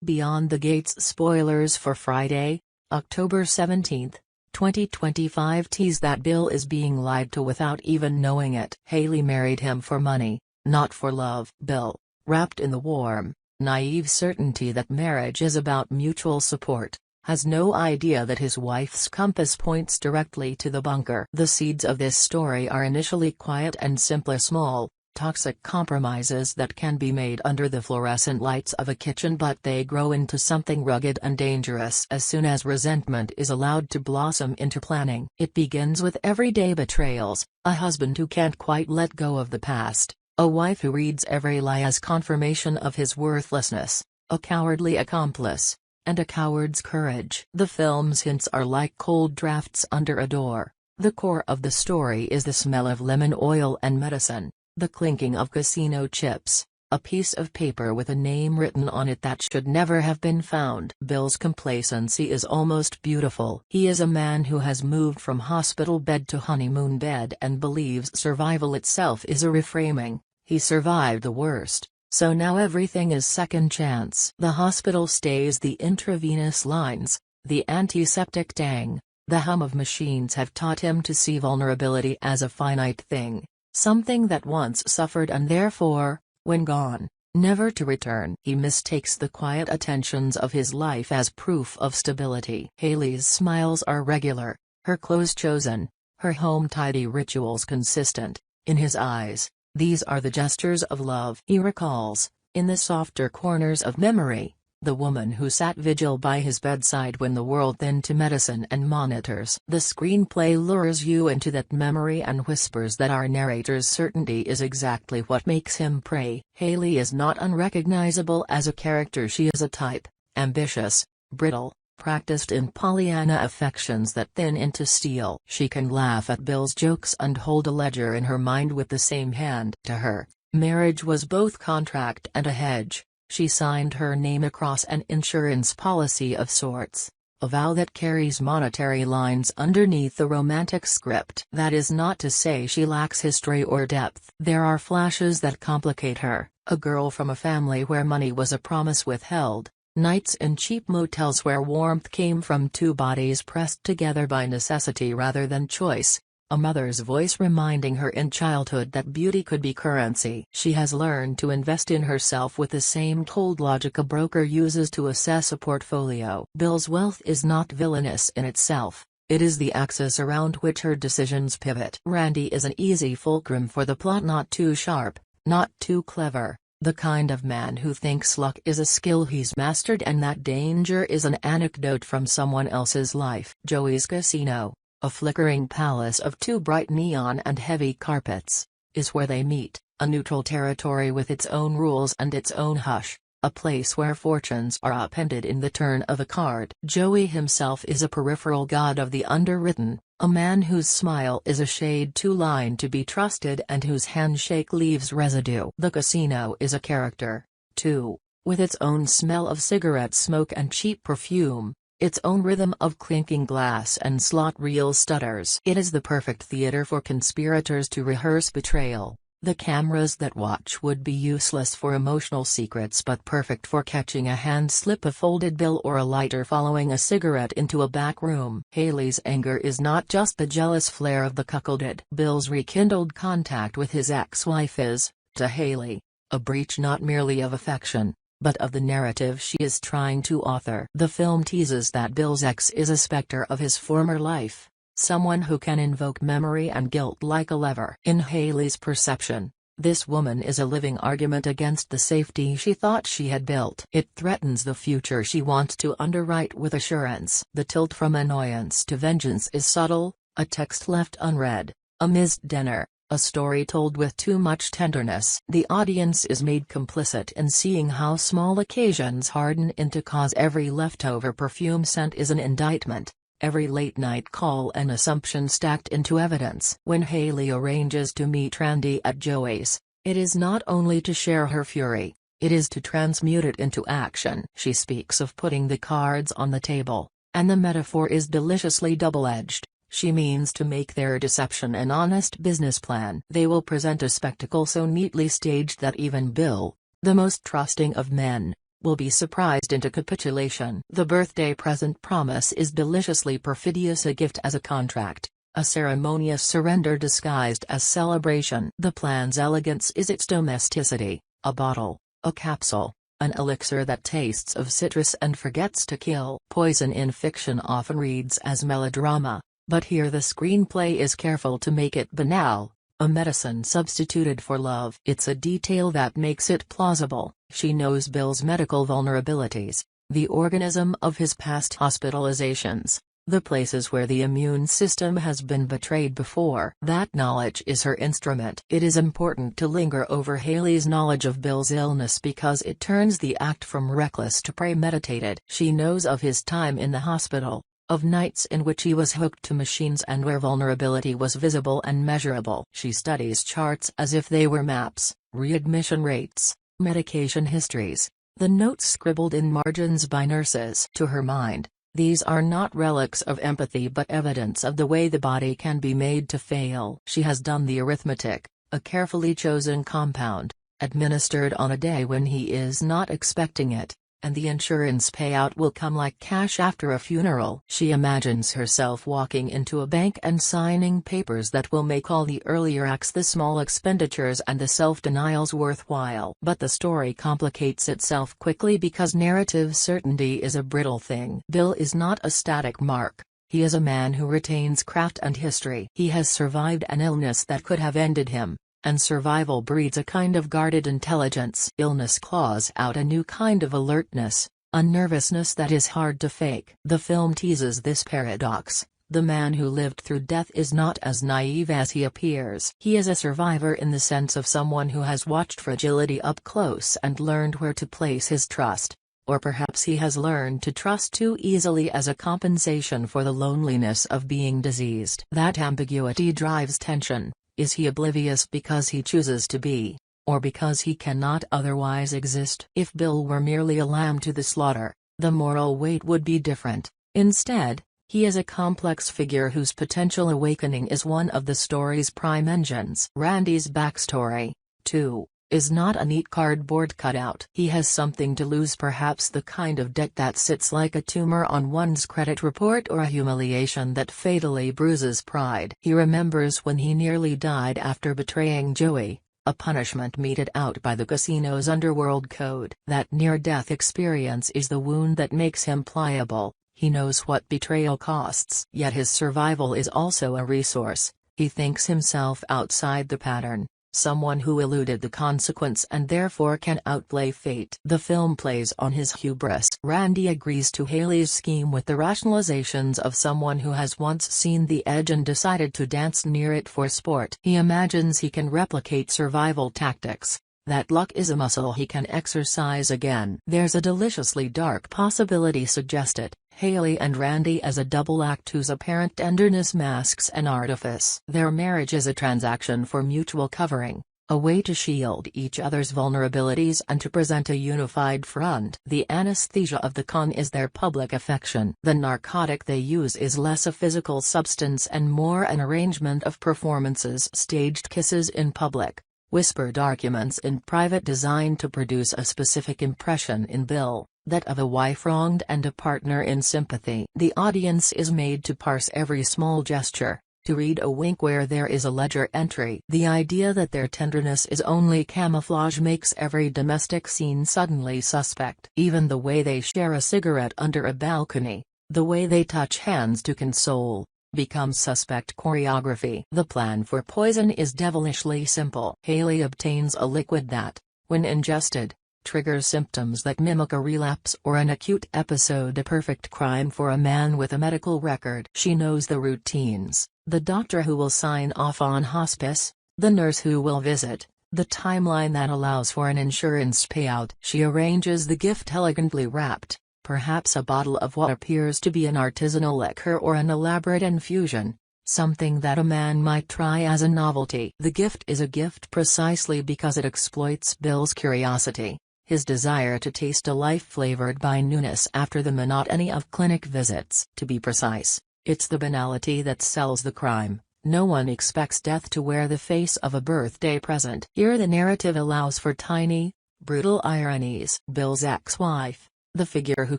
Beyond the Gates spoilers for Friday, October 17, 2025 tease that Bill is being lied to without even knowing it. Haley married him for money, not for love. Bill, wrapped in the warm, naive certainty that marriage is about mutual support, has no idea that his wife's compass points directly to the bunker. The seeds of this story are initially quiet and simple, small, toxic compromises that can be made under the fluorescent lights of a kitchen, but they grow into something rugged and dangerous as soon as resentment is allowed to blossom into planning. It begins with everyday betrayals, a husband who can't quite let go of the past, a wife who reads every lie as confirmation of his worthlessness, a cowardly accomplice, and a coward's courage. The film's hints are like cold drafts under a door. The core of the story is the smell of lemon oil and medicine, the clinking of casino chips, a piece of paper with a name written on it that should never have been found. Bill's complacency is almost beautiful. He is a man who has moved from hospital bed to honeymoon bed and believes survival itself is a reframing. He survived the worst, so now everything is second chance. The hospital stays, the intravenous lines, the antiseptic tang, the hum of machines have taught him to see vulnerability as a finite thing. Something that once suffered and therefore, when gone, never to return. He mistakes the quiet attentions of his life as proof of stability. Haley's smiles are regular, her clothes chosen, her home tidy rituals consistent. In his eyes, these are the gestures of love. He recalls, in the softer corners of memory, the woman who sat vigil by his bedside when the world thinned to medicine and monitors. The screenplay lures you into that memory and whispers that our narrator's certainty is exactly what makes him prey. Haley is not unrecognizable as a character. She is a type, ambitious, brittle, practiced in Pollyanna affections that thin into steel. She can laugh at Bill's jokes and hold a ledger in her mind with the same hand. To her, marriage was both contract and a hedge. She signed her name across an insurance policy of sorts, a vow that carries monetary lines underneath the romantic script. That is not to say she lacks history or depth. There are flashes that complicate her, a girl from a family where money was a promise withheld, nights in cheap motels where warmth came from two bodies pressed together by necessity rather than choice. A mother's voice reminding her in childhood that beauty could be currency. She has learned to invest in herself with the same cold logic a broker uses to assess a portfolio. Bill's wealth is not villainous in itself, it is the axis around which her decisions pivot. Randy is an easy fulcrum for the plot, not too sharp, not too clever, the kind of man who thinks luck is a skill he's mastered and that danger is an anecdote from someone else's life. Joey's Casino, a flickering palace of two bright neon and heavy carpets, is where they meet, a neutral territory with its own rules and its own hush, a place where fortunes are upended in the turn of a card. Joey himself is a peripheral god of the underwritten, a man whose smile is a shade too line to be trusted and whose handshake leaves residue. The casino is a character, too, with its own smell of cigarette smoke and cheap perfume, its own rhythm of clinking glass and slot reel stutters. It is the perfect theater for conspirators to rehearse betrayal. The cameras that watch would be useless for emotional secrets but perfect for catching a hand slip, a folded bill or a lighter following a cigarette into a back room. Haley's anger is not just the jealous flare of the cuckolded. Bill's rekindled contact with his ex-wife is, to Haley, a breach not merely of affection, but of the narrative she is trying to author. The film teases that Bill's ex is a specter of his former life, someone who can invoke memory and guilt like a lever. In Haley's perception, this woman is a living argument against the safety she thought she had built. It threatens the future she wants to underwrite with assurance. The tilt from annoyance to vengeance is subtle, a text left unread, a missed dinner, a story told with too much tenderness. The audience is made complicit in seeing how small occasions harden into cause. Every leftover perfume scent is an indictment, every late-night call an assumption stacked into evidence. When Haley arranges to meet Randy at Joey's, it is not only to share her fury, it is to transmute it into action. She speaks of putting the cards on the table, and the metaphor is deliciously double-edged. She means to make their deception an honest business plan. They will present a spectacle so neatly staged that even Bill, the most trusting of men, will be surprised into capitulation. The birthday present promise is deliciously perfidious, a gift as a contract, a ceremonious surrender disguised as celebration. The plan's elegance is its domesticity, a bottle, a capsule, an elixir that tastes of citrus and forgets to kill. Poison in fiction often reads as melodrama, but here the screenplay is careful to make it banal, a medicine substituted for love. It's a detail that makes it plausible. She knows Bill's medical vulnerabilities, the organism of his past hospitalizations, the places where the immune system has been betrayed before. That knowledge is her instrument. It is important to linger over Haley's knowledge of Bill's illness because it turns the act from reckless to premeditated. She knows of his time in the hospital, of nights in which he was hooked to machines and where vulnerability was visible and measurable. She studies charts as if they were maps, readmission rates, medication histories, the notes scribbled in margins by nurses. To her mind, these are not relics of empathy but evidence of the way the body can be made to fail. She has done the arithmetic, a carefully chosen compound, administered on a day when he is not expecting it, and the insurance payout will come like cash after a funeral. She imagines herself walking into a bank and signing papers that will make all the earlier acts, the small expenditures and the self-denials, worthwhile. But the story complicates itself quickly because narrative certainty is a brittle thing. Bill is not a static mark. He is a man who retains craft and history. He has survived an illness that could have ended him, and survival breeds a kind of guarded intelligence. Illness claws out a new kind of alertness, a nervousness that is hard to fake. The film teases this paradox. The man who lived through death is not as naive as he appears. He is a survivor in the sense of someone who has watched fragility up close and learned where to place his trust. Or perhaps he has learned to trust too easily as a compensation for the loneliness of being diseased. That ambiguity drives tension. Is he oblivious because he chooses to be, or because he cannot otherwise exist? If Bill were merely a lamb to the slaughter, the moral weight would be different. Instead, he is a complex figure whose potential awakening is one of the story's prime engines. Randy's backstory, too, is not a neat cardboard cutout. He has something to lose, perhaps the kind of debt that sits like a tumor on one's credit report or a humiliation that fatally bruises pride. He remembers when he nearly died after betraying Joey, a punishment meted out by the casino's underworld code. That near-death experience is the wound that makes him pliable. He knows what betrayal costs. Yet his survival is also a resource. He thinks himself outside the pattern, someone who eluded the consequence and therefore can outplay fate. The film plays on his hubris. Randy agrees to Haley's scheme with the rationalizations of someone who has once seen the edge and decided to dance near it for sport. He imagines he can replicate survival tactics, that luck is a muscle he can exercise again. There's a deliciously dark possibility suggested, Haley and Randy as a double act whose apparent tenderness masks an artifice. Their marriage is a transaction for mutual covering, a way to shield each other's vulnerabilities and to present a unified front. The anesthesia of the con is their public affection. The narcotic they use is less a physical substance and more an arrangement of performances, staged kisses in public, whispered arguments in private, designed to produce a specific impression in Bill, that of a wife wronged and a partner in sympathy. The audience is made to parse every small gesture, to read a wink where there is a ledger entry. The idea that their tenderness is only camouflage makes every domestic scene suddenly suspect. Even the way they share a cigarette under a balcony, the way they touch hands to console, becomes suspect choreography. The plan for poison is devilishly simple. Haley obtains a liquid that, when ingested, triggers symptoms that mimic a relapse or an acute episode, a perfect crime for a man with a medical record. She knows the routines, the doctor who will sign off on hospice, the nurse who will visit, the timeline that allows for an insurance payout. She arranges the gift elegantly wrapped, perhaps a bottle of what appears to be an artisanal liquor or an elaborate infusion, something that a man might try as a novelty. The gift is a gift precisely because it exploits Bill's curiosity, his desire to taste a life flavored by newness after the monotony of clinic visits. To be precise, it's the banality that sells the crime. No one expects death to wear the face of a birthday present. Here the narrative allows for tiny, Brutal ironies. Bill's ex-wife, the figure who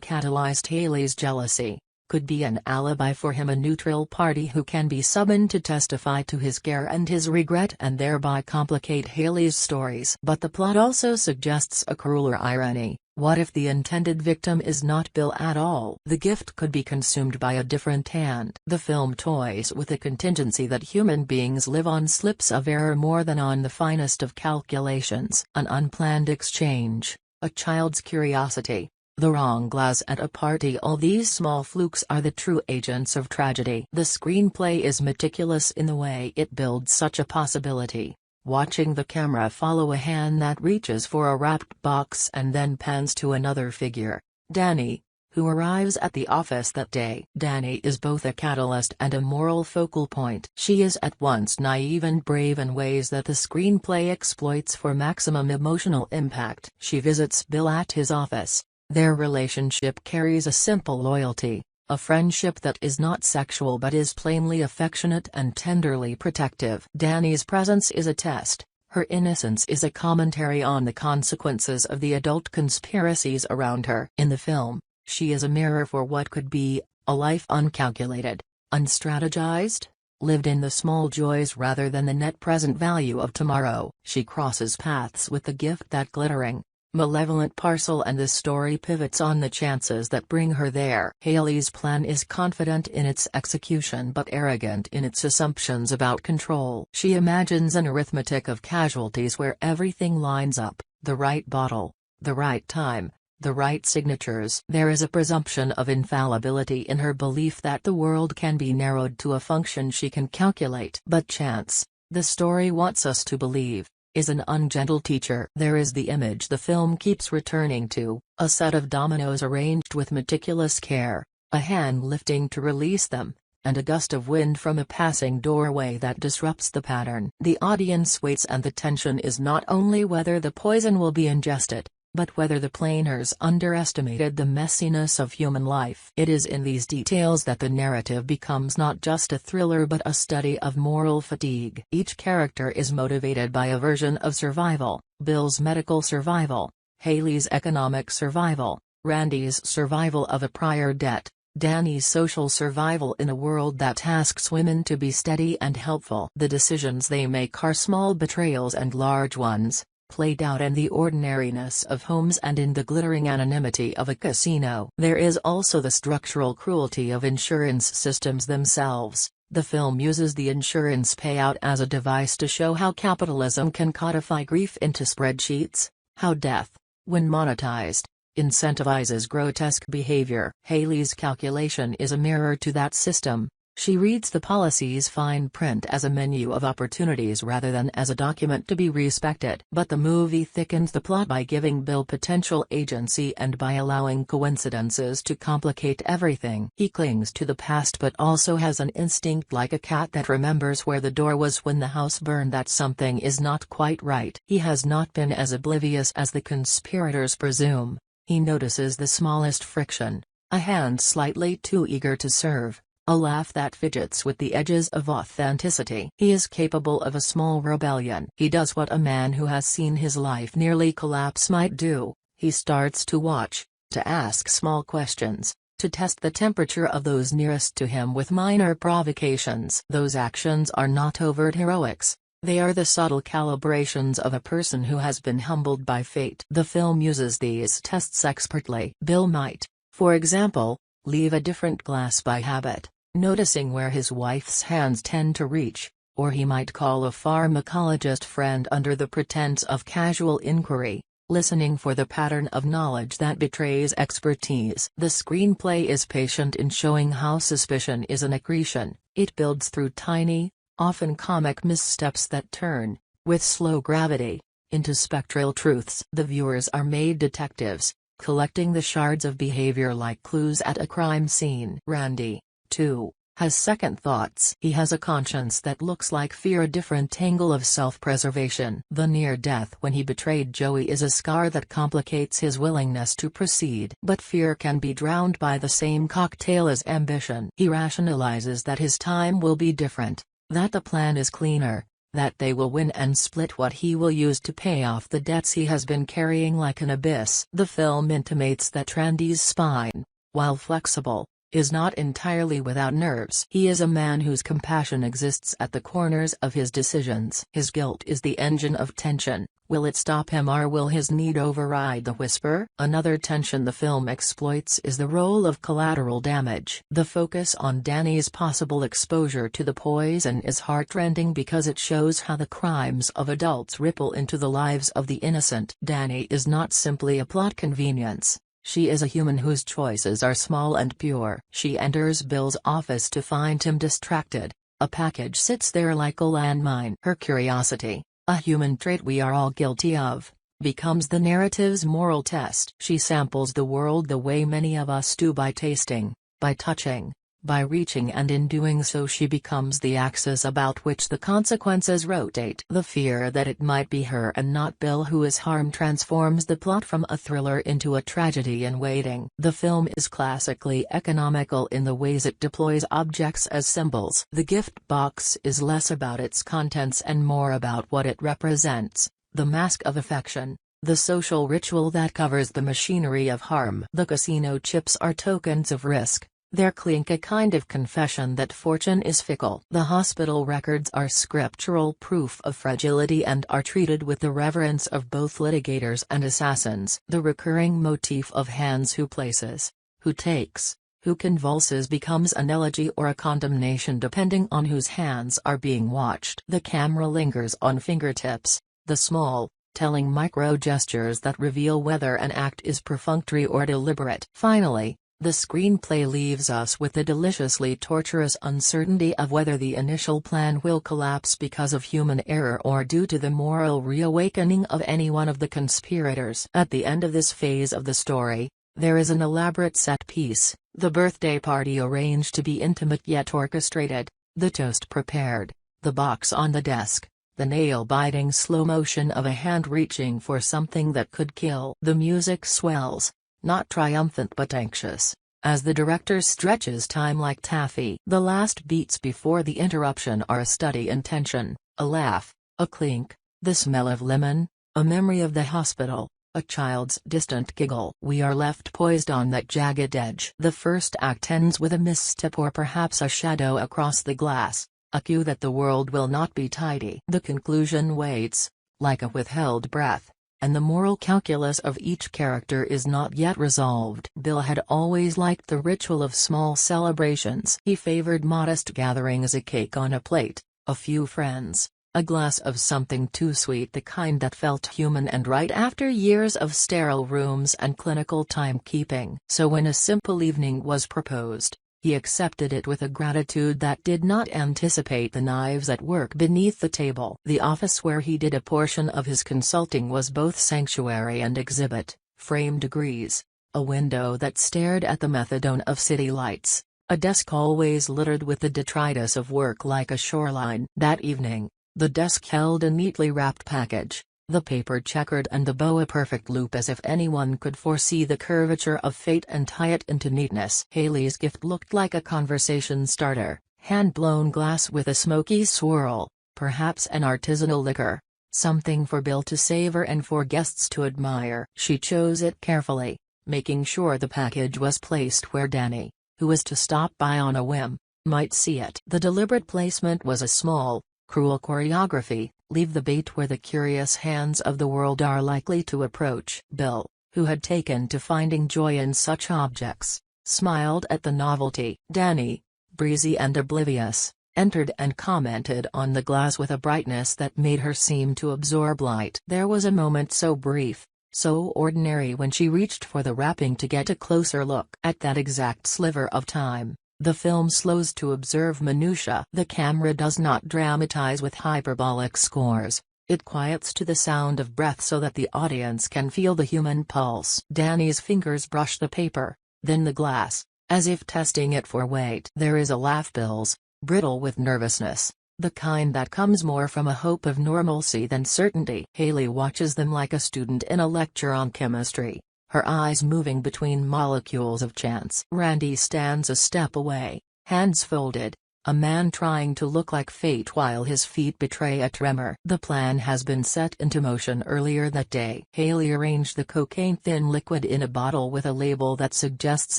catalyzed Haley's jealousy, could be an alibi for him, a neutral party who can be summoned to testify to his care and his regret and thereby complicate Haley's stories. But the plot also suggests a crueler irony. What if the intended victim is not Bill at all? The gift could be consumed by a different hand. The film toys with the contingency that human beings live on slips of error more than on the finest of calculations. An unplanned exchange, a child's curiosity, the wrong glass at a party, all these small flukes are the true agents of tragedy. The screenplay is meticulous in the way it builds such a possibility. Watching the camera follow a hand that reaches for a wrapped box and then pans to another figure, Danny, who arrives at the office that day. Danny is both a catalyst and a moral focal point. She is at once naive and brave in ways that the screenplay exploits for maximum emotional impact. She visits Bill at his office. Their relationship carries a simple loyalty, a friendship that is not sexual but is plainly affectionate and tenderly protective. Danny's presence is a test, her innocence is a commentary on the consequences of the adult conspiracies around her. In the film, she is a mirror for what could be, a life uncalculated, unstrategized, lived in the small joys rather than the net present value of tomorrow. She crosses paths with the gift that glittering, malevolent parcel, and the story pivots on the chances that bring her there. Haley's plan is confident in its execution but arrogant in its assumptions about control. She imagines an arithmetic of casualties where everything lines up, the right bottle, the right time, the right signatures. There is a presumption of infallibility in her belief that the world can be narrowed to a function she can calculate. But chance, the story wants us to believe, is an ungentle teacher. There is the image the film keeps returning to, a set of dominoes arranged with meticulous care, a hand lifting to release them, and a gust of wind from a passing doorway that disrupts the pattern. The audience waits, and the tension is not only whether the poison will be ingested, but whether the planers underestimated the messiness of human life. It is in these details that the narrative becomes not just a thriller but a study of moral fatigue. Each character is motivated by a version of survival: Bill's medical survival, Haley's economic survival, Randy's survival of a prior debt, Danny's social survival in a world that asks women to be steady and helpful. The decisions they make are small betrayals and large ones, played out in the ordinariness of homes and in the glittering anonymity of a casino. There is also the structural cruelty of insurance systems themselves. The film uses the insurance payout as a device to show how capitalism can codify grief into spreadsheets, how death, when monetized, incentivizes grotesque behavior. Haley's calculation is a mirror to that system. She reads the policy's fine print as a menu of opportunities rather than as a document to be respected. But the movie thickens the plot by giving Bill potential agency and by allowing coincidences to complicate everything. He clings to the past but also has an instinct like a cat that remembers where the door was when the house burned, that something is not quite right. He has not been as oblivious as the conspirators presume. He notices the smallest friction, a hand slightly too eager to serve, a laugh that fidgets with the edges of authenticity. He is capable of a small rebellion. He does what a man who has seen his life nearly collapse might do: he starts to watch, to ask small questions, to test the temperature of those nearest to him with minor provocations. Those actions are not overt heroics. They are the subtle calibrations of a person who has been humbled by fate. The film uses these tests expertly. Bill might, for example, leave a different glass by habit, noticing where his wife's hands tend to reach, or he might call a pharmacologist friend under the pretense of casual inquiry, listening for the pattern of knowledge that betrays expertise. The screenplay is patient in showing how suspicion is an accretion. It builds through tiny, often comic missteps that turn, with slow gravity, into spectral truths. The viewers are made detectives, collecting the shards of behavior like clues at a crime scene. Randy, too, has second thoughts. He has a conscience that looks like fear, a different angle of self-preservation. The near death when he betrayed Joey is a scar that complicates his willingness to proceed. But fear can be drowned by the same cocktail as ambition. He rationalizes that his time will be different, that the plan is cleaner, that they will win and split what he will use to pay off the debts he has been carrying like an abyss. The film intimates that Randy's spine, while flexible, is not entirely without nerves. He is a man whose compassion exists at the corners of his decisions. His guilt is the engine of tension. Will it stop him, or will his need override the whisper? Another tension the film exploits is the role of collateral damage. The focus on Danny's possible exposure to the poison is heartrending because it shows how the crimes of adults ripple into the lives of the innocent. Danny is not simply a plot convenience. She is a human whose choices are small and pure. She enters Bill's office to find him distracted. A package sits there like a landmine. Her curiosity, a human trait we are all guilty of, becomes the narrative's moral test. She samples the world the way many of us do, by tasting, by touching, by reaching, and in doing so she becomes the axis about which the consequences rotate. The fear that it might be her and not Bill who is harmed transforms the plot from a thriller into a tragedy in waiting. The film is classically economical in the ways it deploys objects as symbols. The gift box is less about its contents and more about what it represents: the mask of affection, the social ritual that covers the machinery of harm. The casino chips are tokens of risk. Their clink a kind of confession that fortune is fickle. The hospital records are scriptural proof of fragility and are treated with the reverence of both litigators and assassins. The recurring motif of hands who places, who takes, who convulses becomes an elegy or a condemnation depending on whose hands are being watched. The camera lingers on fingertips, the small, telling micro-gestures that reveal whether an act is perfunctory or deliberate. Finally, the screenplay leaves us with the deliciously torturous uncertainty of whether the initial plan will collapse because of human error or due to the moral reawakening of any one of the conspirators. At the end of this phase of the story, there is an elaborate set piece, the birthday party arranged to be intimate yet orchestrated, the toast prepared, the box on the desk, the nail-biting slow motion of a hand reaching for something that could kill. The music swells, not triumphant but anxious, as the director stretches time like taffy. The last beats before the interruption are a study in tension, a laugh, a clink, the smell of lemon, a memory of the hospital, a child's distant giggle. We are left poised on that jagged edge. The first act ends with a misstep or perhaps a shadow across the glass, a cue that the world will not be tidy. The conclusion waits, like a withheld breath, and the moral calculus of each character is not yet resolved. Bill had always liked the ritual of small celebrations. He favored modest gatherings: a cake on a plate, a few friends, a glass of something too sweet, the kind that felt human and right after years of sterile rooms and clinical timekeeping. So when a simple evening was proposed, he accepted it with a gratitude that did not anticipate the knives at work beneath the table. The office where he did a portion of his consulting was both sanctuary and exhibit: framed degrees, a window that stared at the methadone of city lights, a desk always littered with the detritus of work like a shoreline. That evening, the desk held a neatly wrapped package, the paper checkered and the bow a perfect loop, as if anyone could foresee the curvature of fate and tie it into neatness. Haley's gift looked like a conversation starter: hand-blown glass with a smoky swirl, perhaps an artisanal liquor, something for Bill to savor and for guests to admire. She chose it carefully, making sure the package was placed where Danny, who was to stop by on a whim, might see it. The deliberate placement was a small, cruel choreography: leave the bait where the curious hands of the world are likely to approach. Bill, who had taken to finding joy in such objects, smiled at the novelty. Danny, breezy and oblivious, entered and commented on the glass with a brightness that made her seem to absorb light. There was a moment so brief, so ordinary, when she reached for the wrapping to get a closer look. At that exact sliver of time, the film slows to observe minutiae. The camera does not dramatize with hyperbolic scores, it quiets to the sound of breath so that the audience can feel the human pulse. Danny's fingers brush the paper, then the glass, as if testing it for weight. There is a laugh. Bill's, brittle with nervousness, the kind that comes more from a hope of normalcy than certainty. Haley watches them like a student in a lecture on chemistry, her eyes moving between molecules of chance. Randy stands a step away, hands folded, A man trying to look like fate while his feet betray a tremor. The plan has been set into motion earlier that day. Haley arranged the cocaine-thin liquid in a bottle with a label that suggests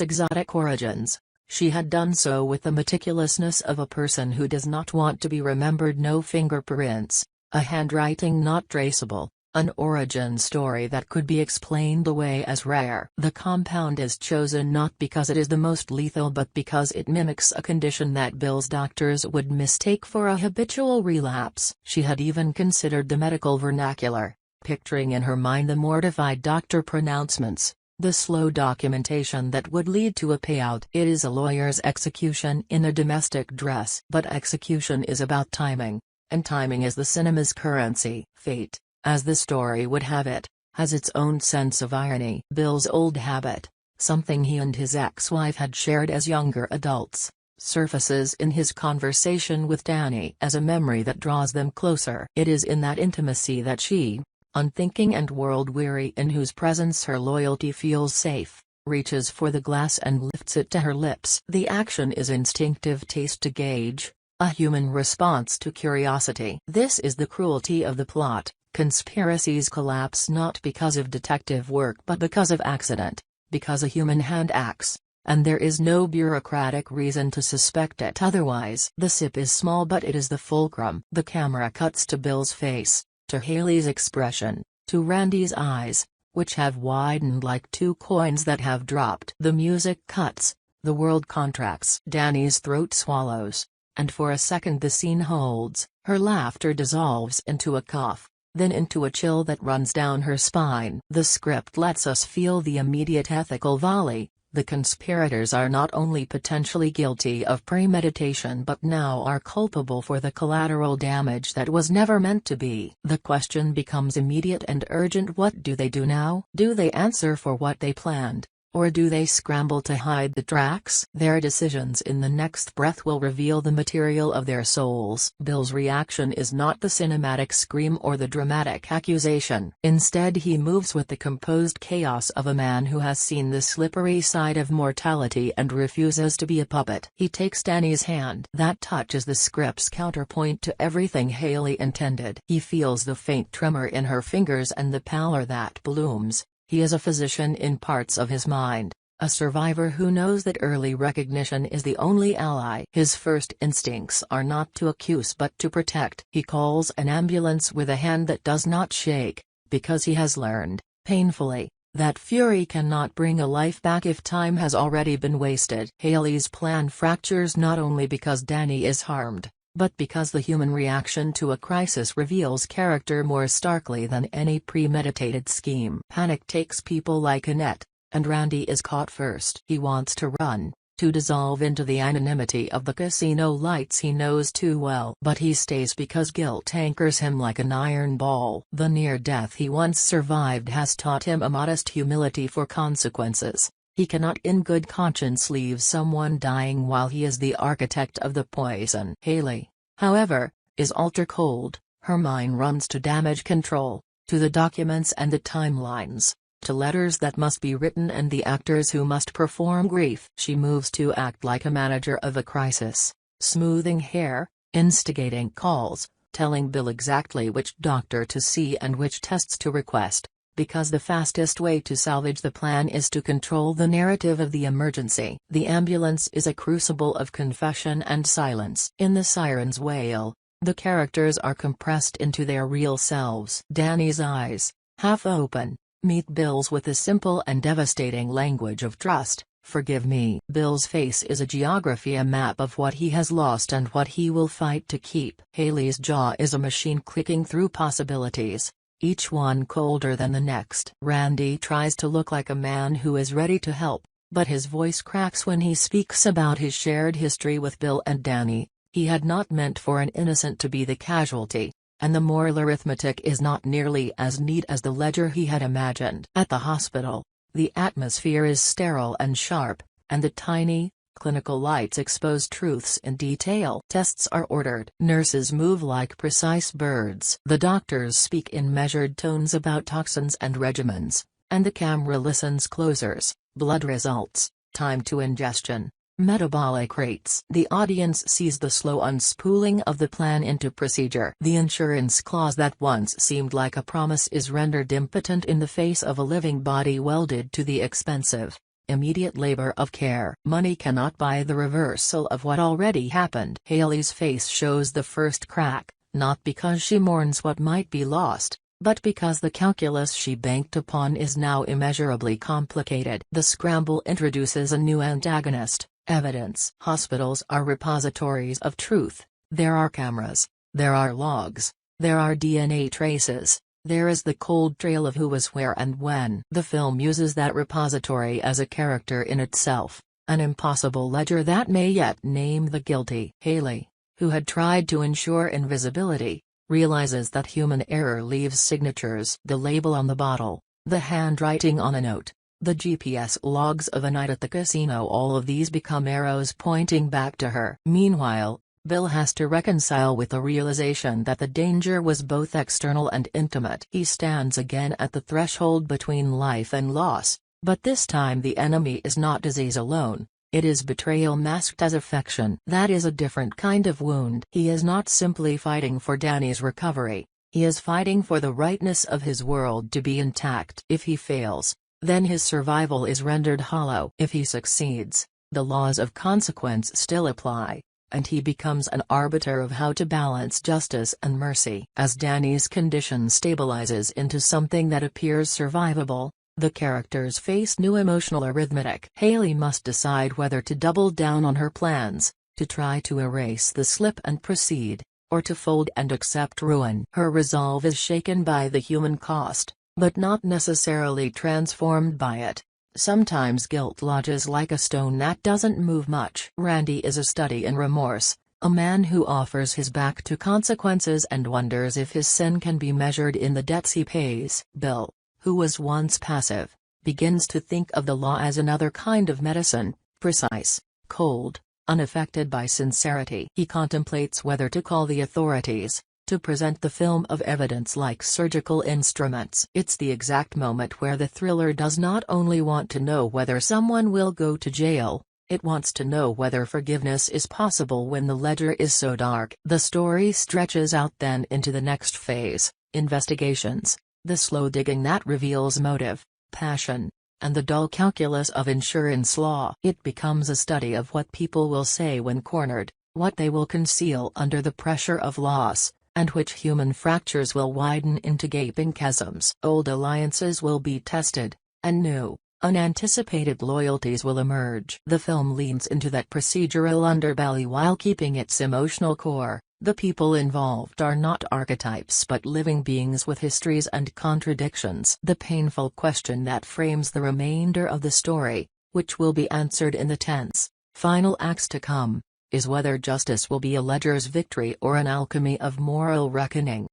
exotic origins. She had done so with the meticulousness of a person who does not want to be remembered. No fingerprints, a handwriting not traceable, an origin story that could be explained away as rare. The compound is chosen not because it is the most lethal but because it mimics a condition that Bill's doctors would mistake for a habitual relapse. She had even considered the medical vernacular, picturing in her mind the mortified doctor pronouncements, the slow documentation that would lead to a payout. It is a lawyer's execution in a domestic dress. But execution is about timing, and timing is the cinema's currency. Fate, as the story would have it, has its own sense of irony. Bill's old habit, something he and his ex-wife had shared as younger adults, surfaces in his conversation with Danny as a memory that draws them closer. It is in that intimacy that she, unthinking and world-weary, in whose presence her loyalty feels safe, reaches for the glass and lifts it to her lips. The action is instinctive taste to gauge, a human response to curiosity. This is the cruelty of the plot. Conspiracies collapse not because of detective work but because of accident, because a human hand acts, and there is no bureaucratic reason to suspect it otherwise. The sip is small but it is the fulcrum. The camera cuts to Bill's face, to Haley's expression, to Randy's eyes, which have widened like two coins that have dropped. The music cuts, the world contracts. Danny's throat swallows, and for a second the scene holds. Her laughter dissolves into a cough, then into a chill that runs down her spine. The script lets us feel the immediate ethical volley. The conspirators are not only potentially guilty of premeditation but now are culpable for the collateral damage that was never meant to be. The question becomes immediate and urgent: what do they do now? Do they answer for what they planned, or do they scramble to hide the tracks? Their decisions in the next breath will reveal the material of their souls. Bill's reaction is not the cinematic scream or the dramatic accusation. Instead, he moves with the composed chaos of a man who has seen the slippery side of mortality and refuses to be a puppet. He takes Danny's hand. That touch is the script's counterpoint to everything Haley intended. He feels the faint tremor in her fingers and the pallor that blooms. He is a physician in parts of his mind, a survivor who knows that early recognition is the only ally. His first instincts are not to accuse but to protect. He calls an ambulance with a hand that does not shake, because he has learned, painfully, that fury cannot bring a life back if time has already been wasted. Haley's plan fractures not only because Danny is harmed, but because the human reaction to a crisis reveals character more starkly than any premeditated scheme. Panic takes people like Annette, and Randy is caught first. He wants to run, to dissolve into the anonymity of the casino lights he knows too well. But he stays because guilt anchors him like an iron ball. The near death he once survived has taught him a modest humility for consequences. He cannot in good conscience leave someone dying while he is the architect of the poison. Haley, however, is ultra cold. Her mind runs to damage control, to the documents and the timelines, to letters that must be written and the actors who must perform grief. She moves to act like a manager of a crisis, smoothing hair, instigating calls, telling Bill exactly which doctor to see and which tests to request, because the fastest way to salvage the plan is to control the narrative of the emergency. The ambulance is a crucible of confession and silence. In the siren's wail, the characters are compressed into their real selves. Danny's eyes, half open, meet Bill's with the simple and devastating language of trust. Forgive me. Bill's face is a geography, a map of what he has lost and what he will fight to keep. Haley's jaw is a machine clicking through possibilities, each one colder than the next. Randy tries to look like a man who is ready to help, but his voice cracks when he speaks about his shared history with Bill and Danny. He had not meant for an innocent to be the casualty, and the moral arithmetic is not nearly as neat as the ledger he had imagined. At the hospital, the atmosphere is sterile and sharp, and the tiny, clinical lights expose truths in detail. Tests are ordered. Nurses move like precise birds. The doctors speak in measured tones about toxins and regimens, and the camera listens closer. Blood results, time to ingestion, Metabolic rates. The audience sees the slow unspooling of the plan into procedure. The insurance clause that once seemed like a promise is rendered impotent in the face of a living body welded to the expensive, immediate labor of care. Money cannot buy the reversal of what already happened. Haley's face shows the first crack, not because she mourns what might be lost, but because the calculus she banked upon is now immeasurably complicated. The scramble introduces a new antagonist: evidence. Hospitals are repositories of truth. There are cameras, there are logs, there are DNA traces, there is the cold trail of who was where and when. The film uses that repository as a character in itself, an impossible ledger that may yet name the guilty. Haley, who had tried to ensure invisibility, realizes that human error leaves signatures. The label on the bottle, the handwriting on a note, the GPS logs of a night at the casino, all of these become arrows pointing back to her. Meanwhile, Bill has to reconcile with the realization that the danger was both external and intimate. He stands again at the threshold between life and loss, but this time the enemy is not disease alone, it is betrayal masked as affection. That is a different kind of wound. He is not simply fighting for Danny's recovery, he is fighting for the rightness of his world to be intact. If he fails, then his survival is rendered hollow. If he succeeds, the laws of consequence still apply, and he becomes an arbiter of how to balance justice and mercy. As Danny's condition stabilizes into something that appears survivable, the characters face new emotional arithmetic. Haley must decide whether to double down on her plans, to try to erase the slip and proceed, or to fold and accept ruin. Her resolve is shaken by the human cost, but not necessarily transformed by it. Sometimes guilt lodges like a stone that doesn't move much. Randy is a study in remorse, a man who offers his back to consequences and wonders if his sin can be measured in the debts he pays. Bill, who was once passive, begins to think of the law as another kind of medicine, precise, cold, unaffected by sincerity. He contemplates whether to call the authorities, to present the film of evidence like surgical instruments. It's the exact moment where the thriller does not only want to know whether someone will go to jail, it wants to know whether forgiveness is possible when the ledger is so dark. The story stretches out then into the next phase, investigations, the slow digging that reveals motive, passion, and the dull calculus of insurance law. It becomes a study of what people will say when cornered, what they will conceal under the pressure of loss, and which human fractures will widen into gaping chasms. Old alliances will be tested, and new, unanticipated loyalties will emerge. The film leans into that procedural underbelly while keeping its emotional core. The people involved are not archetypes but living beings with histories and contradictions. The painful question that frames the remainder of the story, which will be answered in the tense, final acts to come, is whether justice will be a ledger's victory or an alchemy of moral reckoning.